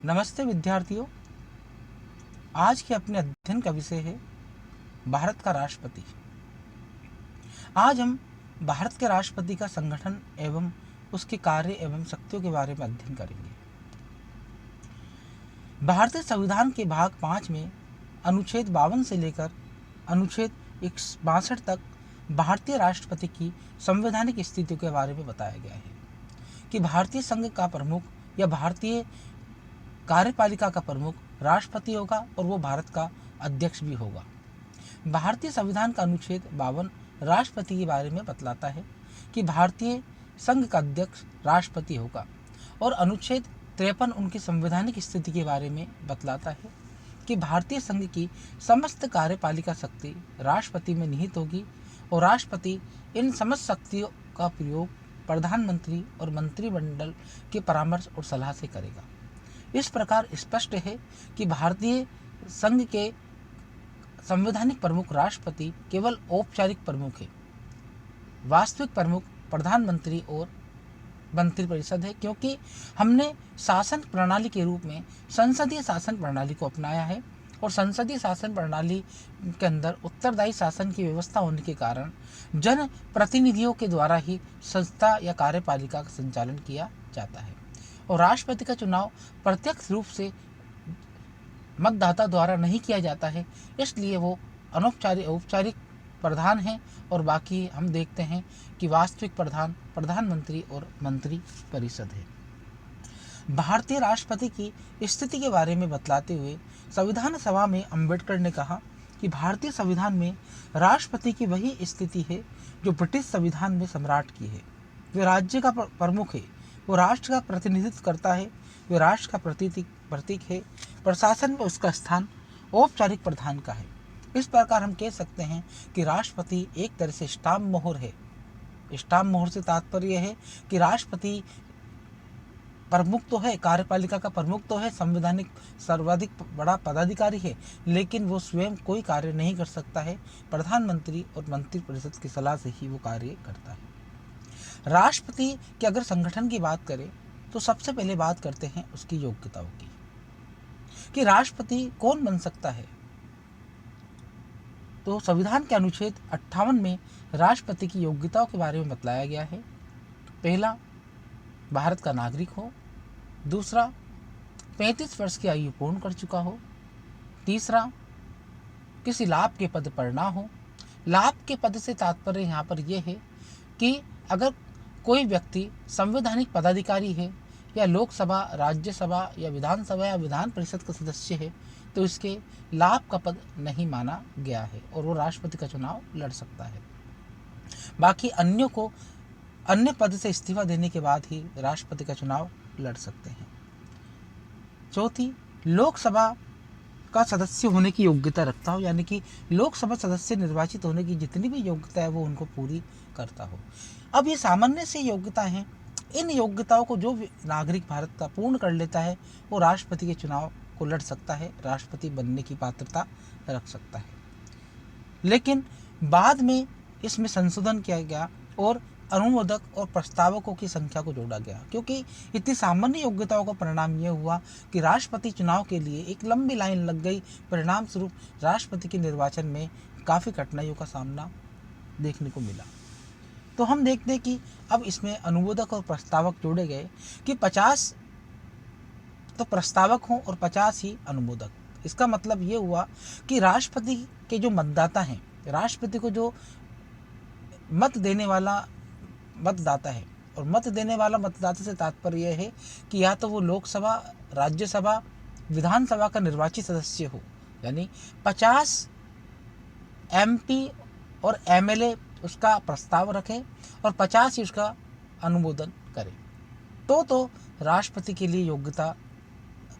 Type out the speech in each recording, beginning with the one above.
नमस्ते विद्यार्थियों। आज के अपने अध्ययन का विषय है भारत का राष्ट्रपति। आज हम भारत के राष्ट्रपति का संगठन एवं उसके कार्य एवं शक्तियों के बारे में अध्ययन करेंगे। भारतीय संविधान के भाग 5 में अनुच्छेद 52 से लेकर अनुच्छेद 62 तक भारतीय राष्ट्रपति की संवैधानिक स्थिति के बारे में बताया गया है कि भारतीय संघ का प्रमुख या भारतीय कार्यपालिका का प्रमुख राष्ट्रपति होगा और वो भारत का अध्यक्ष भी होगा। भारतीय संविधान का अनुच्छेद 52 राष्ट्रपति के बारे में बतलाता है कि भारतीय संघ का अध्यक्ष राष्ट्रपति होगा और अनुच्छेद 53 उनकी संवैधानिक स्थिति के बारे में बतलाता है कि भारतीय संघ की समस्त कार्यपालिका शक्ति राष्ट्रपति में निहित होगी और राष्ट्रपति इन समस्त शक्तियों का प्रयोग प्रधानमंत्री और मंत्रिमंडल के परामर्श और सलाह से करेगा। इस प्रकार स्पष्ट है कि भारतीय संघ के संवैधानिक प्रमुख राष्ट्रपति केवल औपचारिक प्रमुख है। वास्तविक प्रमुख प्रधानमंत्री और मंत्रिपरिषद है, क्योंकि हमने शासन प्रणाली के रूप में संसदीय शासन प्रणाली को अपनाया है और संसदीय शासन प्रणाली के अंदर उत्तरदायी शासन की व्यवस्था होने के कारण जन प्रतिनिधियों के द्वारा ही संस्था या कार्यपालिका का संचालन किया जाता है और राष्ट्रपति का चुनाव प्रत्यक्ष रूप से मतदाता द्वारा नहीं किया जाता है, इसलिए वो औपचारिक प्रधान हैं और बाकी हम देखते हैं कि वास्तविक प्रधान प्रधानमंत्री और मंत्री परिषद है। भारतीय राष्ट्रपति की स्थिति के बारे में बतलाते हुए संविधान सभा में अंबेडकर ने कहा कि भारतीय संविधान में राष्ट्रपति की वही स्थिति है जो ब्रिटिश संविधान में सम्राट की है। वे राज्य का प्रमुख है, वो राष्ट्र का प्रतिनिधित्व करता है, वे राष्ट्र का प्रतीक है। प्रशासन में उसका स्थान औपचारिक प्रधान का है। इस प्रकार हम कह सकते हैं कि राष्ट्रपति एक तरह से स्टाम्प मोहर है। स्टाम्प मोहर से तात्पर्य है कि राष्ट्रपति प्रमुख तो है, कार्यपालिका का प्रमुख तो है, संवैधानिक सर्वाधिक बड़ा पदाधिकारी है, लेकिन वो स्वयं कोई कार्य नहीं कर सकता है। प्रधानमंत्री और मंत्रिपरिषद की सलाह से ही वो कार्य करता है। राष्ट्रपति के अगर संगठन की बात करें तो सबसे पहले बात करते हैं उसकी योग्यताओं की कि राष्ट्रपति कौन बन सकता है। तो संविधान के अनुच्छेद 58 में राष्ट्रपति की योग्यताओं के बारे में बतलाया गया है। पहला, भारत का नागरिक हो। दूसरा, 35 वर्ष की आयु पूर्ण कर चुका हो। तीसरा, किसी लाभ के पद पर ना हो। लाभ के पद से तात्पर्य यहाँ पर यह है कि अगर कोई व्यक्ति संवैधानिक पदाधिकारी है या लोकसभा, राज्यसभा या विधानसभा या विधान परिषद का सदस्य है तो इसके लाभ का पद नहीं माना गया है और वो राष्ट्रपति का चुनाव लड़ सकता है। बाकी अन्यों को अन्य पद से इस्तीफा देने के बाद ही राष्ट्रपति का चुनाव लड़ सकते हैं। चौथी, लोकसभा का सदस्य होने की योग्यता रखता हो, यानी कि लोकसभा सदस्य निर्वाचित होने की जितनी भी योग्यता है वो उनको पूरी करता हो। अब ये सामान्य से योग्यता है। इन योग्यताओं को जो नागरिक भारत का पूर्ण कर लेता है वो राष्ट्रपति के चुनाव को लड़ सकता है, राष्ट्रपति बनने की पात्रता रख सकता है। लेकिन बाद में इसमें संशोधन किया गया और अनुमोदक और प्रस्तावकों की संख्या को जोड़ा गया, क्योंकि इतनी सामान्य योग्यताओं का परिणाम यह हुआ कि राष्ट्रपति चुनाव के लिए एक लंबी लाइन लग गई। परिणाम स्वरूप राष्ट्रपति के निर्वाचन में काफ़ी कठिनाइयों का सामना देखने को मिला। तो हम देखते हैं कि अब इसमें अनुमोदक और प्रस्तावक जोड़े गए कि 50 तो प्रस्तावक हों और 50 ही अनुमोदक। इसका मतलब ये हुआ कि राष्ट्रपति के जो मतदाता हैं, राष्ट्रपति को जो मत देने वाला मतदाता है, और मत देने वाला मतदाता से तात्पर्य यह है कि या तो वो लोकसभा, राज्यसभा, विधानसभा का निर्वाचित सदस्य हो, यानी 50 MP और MLA उसका प्रस्ताव रखें और 50 ही उसका अनुमोदन करें, तो राष्ट्रपति के लिए योग्यता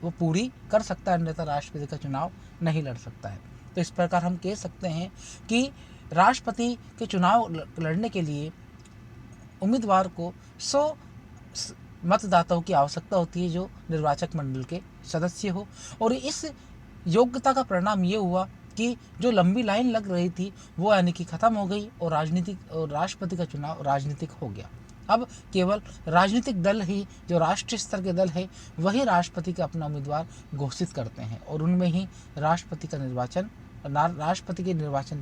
वो पूरी कर सकता है, अन्यथा राष्ट्रपति का चुनाव नहीं लड़ सकता है। तो इस प्रकार हम कह सकते हैं कि राष्ट्रपति के चुनाव लड़ने के लिए उम्मीदवार को 100 मतदाताओं की आवश्यकता होती है जो निर्वाचक मंडल के सदस्य हो। और इस योग्यता का परिणाम ये हुआ कि जो लंबी लाइन लग रही थी वो यानी कि ख़त्म हो गई और राष्ट्रपति का चुनाव राजनीतिक हो गया। अब केवल राजनीतिक दल ही, जो राष्ट्रीय स्तर के दल है, वही राष्ट्रपति का अपना उम्मीदवार घोषित करते हैं और उनमें ही राष्ट्रपति के निर्वाचन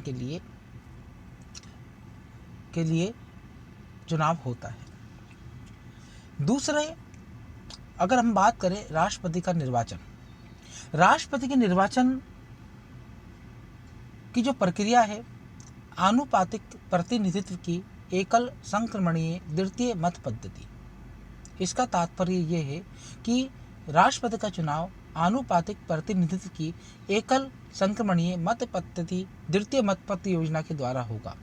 के लिए चुनाव होता है। दूसरे, अगर हम बात करें राष्ट्रपति के निर्वाचन की जो प्रक्रिया है, आनुपातिक प्रतिनिधित्व की एकल संक्रमणीय द्वितीय मत पद्धति। इसका तात्पर्य यह है कि राष्ट्रपति का चुनाव आनुपातिक प्रतिनिधित्व की एकल संक्रमणीय मत पद्धति द्वितीय मत पत्र योजना के द्वारा होगा।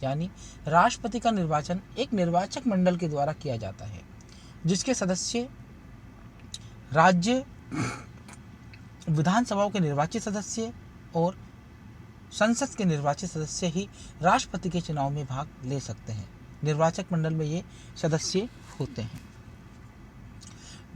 यानी राष्ट्रपति का निर्वाचन एक निर्वाचक मंडल के द्वारा किया जाता है, जिसके सदस्य राज्य विधानसभाओं के निर्वाचित सदस्य और संसद के निर्वाचित सदस्य ही राष्ट्रपति के चुनाव में भाग ले सकते हैं। निर्वाचक मंडल में ये सदस्य होते हैं।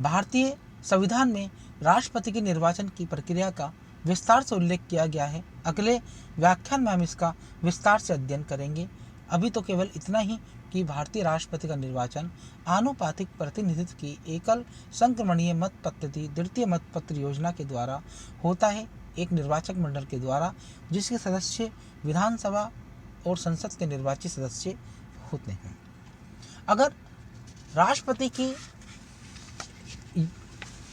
भारतीय संविधान में राष्ट्रपति के निर्वाचन की प्रक्रिया का विस्तार से उल्लेख किया गया है। अगले व्याख्यान में हम इसका विस्तार से अध्ययन करेंगे। अभी तो केवल इतना ही कि भारतीय राष्ट्रपति का निर्वाचन आनुपातिक प्रतिनिधित्व की एकल संक्रमणीय मत पद्धति द्वितीय मत पत्र योजना के द्वारा होता है, एक निर्वाचक मंडल के द्वारा, जिसके सदस्य विधानसभा और संसद के निर्वाचित सदस्य होते हैं। अगर राष्ट्रपति की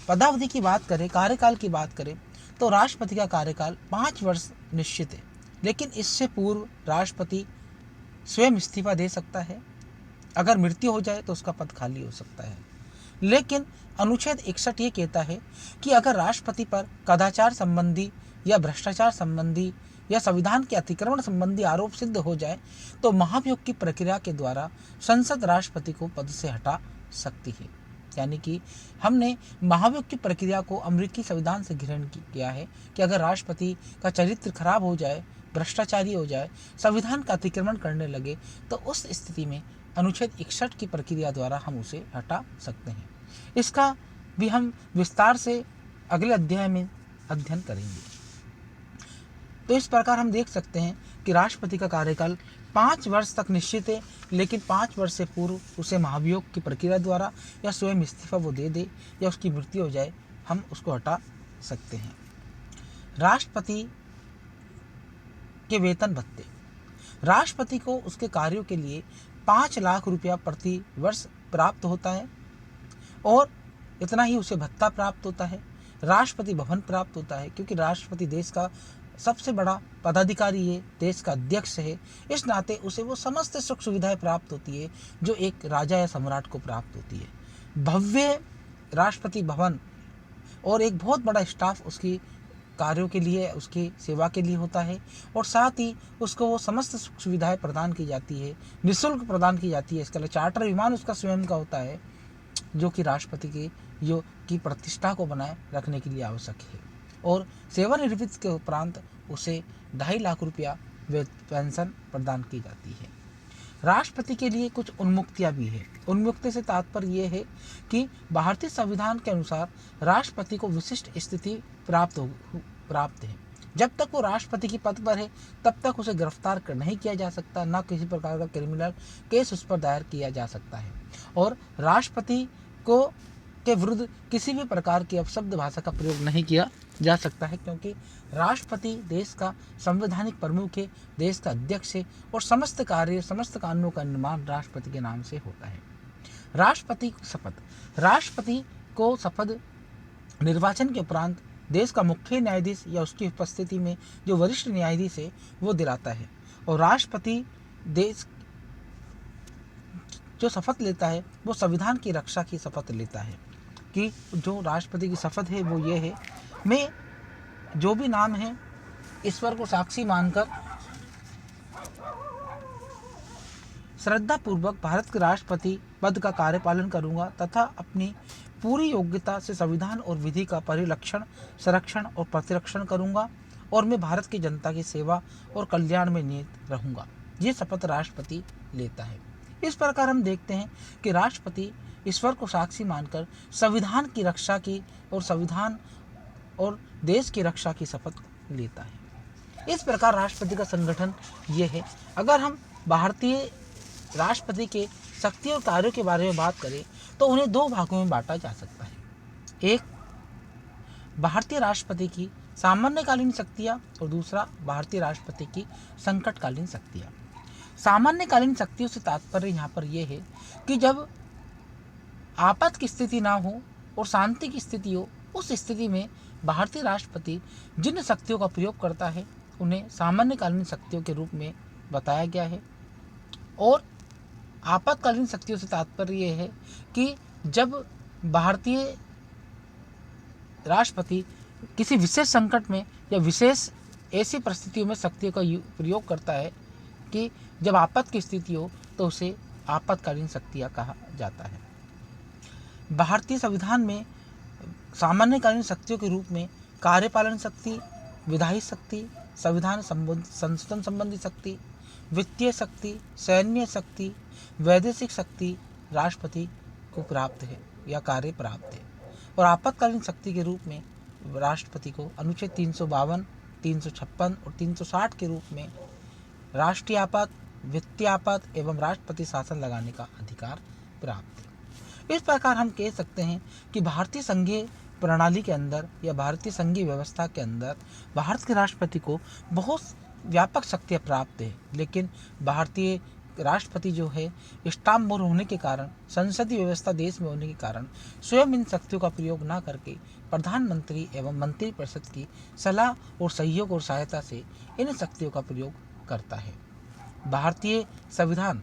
पदावधि की बात करें, कार्यकाल की बात करें, तो राष्ट्रपति का कार्यकाल 5 वर्ष निश्चित है, लेकिन इससे पूर्व राष्ट्रपति स्वयं इस्तीफा दे सकता है। अगर मृत्यु हो जाए तो उसका पद खाली हो सकता है। लेकिन अनुच्छेद 61 ये कहता है कि अगर राष्ट्रपति पर कदाचार संबंधी या भ्रष्टाचार संबंधी या संविधान के अतिक्रमण संबंधी आरोप सिद्ध हो जाए तो महाभियोग की प्रक्रिया के द्वारा संसद राष्ट्रपति को पद से हटा सकती है। यानी कि हमने महाभियोग की प्रक्रिया को अमेरिकी संविधान से ग्रहण किया है कि अगर राष्ट्रपति का चरित्र खराब हो जाए, भ्रष्टाचारी हो जाए, संविधान का अतिक्रमण करने लगे, तो उस स्थिति में अनुच्छेद 61 की प्रक्रिया द्वारा हम उसे हटा सकते हैं। इसका भी हम विस्तार से अगले अध्याय में अध्ययन करेंगे। तो इस प्रकार हम देख सकते हैं कि राष्ट्रपति का कार्यकाल 5 वर्ष तक निश्चित है, लेकिन 5 वर्ष से पूर्व उसे महाभियोग की प्रक्रिया द्वारा या स्वयं इस्तीफा वो दे दे या उसकी मृत्यु हो जाए, हम उसको हटा सकते हैं। राष्ट्रपति के वेतन भत्ते। राष्ट्रपति को उसके कार्यों के लिए 5 लाख रुपया प्रति वर्ष प्राप्त होता है और इतना ही उसे भत्ता प्राप्त होता है। राष्ट्रपति भवन प्राप्त होता है, क्योंकि राष्ट्रपति देश का सबसे बड़ा पदाधिकारी है, देश का अध्यक्ष है। इस नाते उसे वो समस्त सुख सुविधाएं प्राप्त होती है जो एक राजा या सम्राट को प्राप्त होती है। भव्य राष्ट्रपति भवन और एक बहुत बड़ा स्टाफ उसकी कार्यों के लिए, उसकी सेवा के लिए होता है, और साथ ही उसको वो समस्त सुख सुविधाएं प्रदान की जाती है, निःशुल्क प्रदान की जाती है। इसके लिए चार्टर विमान उसका स्वयं का होता है, जो कि राष्ट्रपति की प्रतिष्ठा को बनाए रखने के लिए आवश्यक है। और सेवानिवृत्ति के उपरांत उसे 2.5 लाख रुपया पेंशन प्रदान की जाती है। राष्ट्रपति के लिए कुछ उन्मुक्तियाँ भी है। उन्मुक्ति से तात्पर्य ये है कि भारतीय संविधान के अनुसार राष्ट्रपति को विशिष्ट स्थिति प्राप्त है। जब तक वो राष्ट्रपति की पद पर है तब तक उसे गिरफ्तार नहीं किया जा सकता, ना किसी प्रकार का क्रिमिनल केस उस पर दायर किया जा सकता है, और राष्ट्रपति के विरुद्ध किसी भी प्रकार की अपशब्द भाषा का प्रयोग नहीं किया जा सकता है, क्योंकि राष्ट्रपति देश का संवैधानिक प्रमुख है, देश का अध्यक्ष है, और समस्त कार्य, समस्त कानूनों का निर्माण राष्ट्रपति के नाम से होता है। राष्ट्रपति को शपथ। राष्ट्रपति को शपथ निर्वाचन के उपरांत देश का मुख्य न्यायाधीश या उसकी उपस्थिति में जो वरिष्ठ न्यायाधीश है वो दिलाता है, और राष्ट्रपति देश जो शपथ लेता है वो संविधान की रक्षा की शपथ लेता है। कि जो राष्ट्रपति की शपथ है वो ये है, मैं जो भी नाम है ईश्वर को साक्षी मानकर श्रद्धापूर्वक भारत के राष्ट्रपति पद का कार्यपालन करूंगा तथा अपनी पूरी योग्यता से संविधान और विधि का परिरक्षण, संरक्षण और प्रतिरक्षण करूंगा, और मैं भारत की जनता की सेवा और कल्याण में नियत रहूंगा। ये शपथ राष्ट्रपति लेता है। इस प्रकार हम देखते हैं कि राष्ट्रपति ईश्वर को साक्षी मानकर संविधान की रक्षा की और संविधान और देश की रक्षा की शपथ लेता है। इस प्रकार राष्ट्रपति का संगठन ये है। अगर हम भारतीय राष्ट्रपति के शक्ति और कार्यों के बारे में बात करें तो उन्हें दो भागों में बांटा जा सकता है। एक, भारतीय राष्ट्रपति की सामान्यकालीन शक्तियाँ और दूसरा भारतीय राष्ट्रपति की संकटकालीन शक्तियाँ। सामान्यकालीन शक्तियों से तात्पर्य यहाँ पर यह है कि जब आपात की स्थिति ना हो और शांति की स्थिति हो, उस स्थिति में भारतीय राष्ट्रपति जिन शक्तियों का प्रयोग करता है उन्हें सामान्यकालीन शक्तियों के रूप में बताया गया है। और आपातकालीन शक्तियों से तात्पर्य यह है कि जब भारतीय राष्ट्रपति किसी विशेष संकट में या विशेष ऐसी परिस्थितियों में शक्तियों का प्रयोग करता है कि जब आपात की स्थिति हो तो उसे आपातकालीन शक्तियाँ कहा जाता है। भारतीय संविधान में सामान्यकालीन शक्तियों के रूप में कार्यपालन शक्ति, विधायी शक्ति, संविधान संशोधन संबंधी शक्ति, वित्तीय शक्ति, सैन्य शक्ति, वैदेशिक शक्ति राष्ट्रपति को प्राप्त है या कार्य प्राप्त है। और आपातकालीन शक्ति के रूप में राष्ट्रपति को अनुच्छेद 352, 356 और 360 के रूप में राष्ट्रीय आपात, वित्तीय आपात एवं राष्ट्रपति शासन लगाने का अधिकार प्राप्त है। इस प्रकार हम कह सकते हैं कि भारतीय संघीय प्रणाली के अंदर या भारतीय संघीय व्यवस्था के अंदर भारत के राष्ट्रपति को बहुत व्यापक शक्तियाँ प्राप्त है, लेकिन भारतीय राष्ट्रपति जो है स्टाम्प मोहर होने के कारण, संसदीय व्यवस्था देश में होने के कारण स्वयं इन शक्तियों का प्रयोग न करके प्रधानमंत्री एवं मंत्रिपरिषद की सलाह और सहयोग और सहायता से इन शक्तियों का प्रयोग करता है। भारतीय संविधान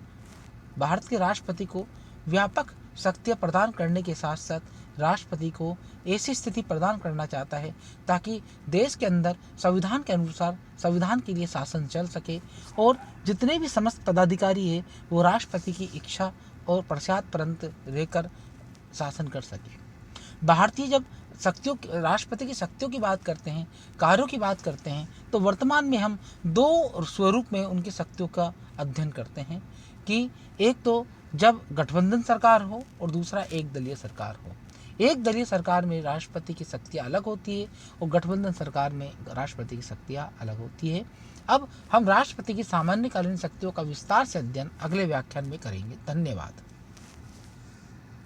भारत के राष्ट्रपति को व्यापक शक्तियाँ प्रदान करने के साथ साथ राष्ट्रपति को ऐसी स्थिति प्रदान करना चाहता है ताकि देश के अंदर संविधान के अनुसार संविधान के लिए शासन चल सके और जितने भी समस्त पदाधिकारी है वो राष्ट्रपति की इच्छा और प्रसाद परंत रहकर शासन कर सके। भारतीय जब राष्ट्रपति की शक्तियों की बात करते हैं, कार्यों की बात करते हैं, तो वर्तमान में हम दो स्वरूप में उनकी शक्तियों का अध्ययन करते हैं कि एक तो जब गठबंधन सरकार हो और दूसरा एक दलीय सरकार हो। एक दलीय सरकार में राष्ट्रपति की शक्तियाँ अलग होती है और गठबंधन सरकार में राष्ट्रपति की शक्तियाँ अलग होती है। अब हम राष्ट्रपति की सामान्यकालीन शक्तियों का विस्तार से अध्ययन अगले व्याख्यान में करेंगे। धन्यवाद।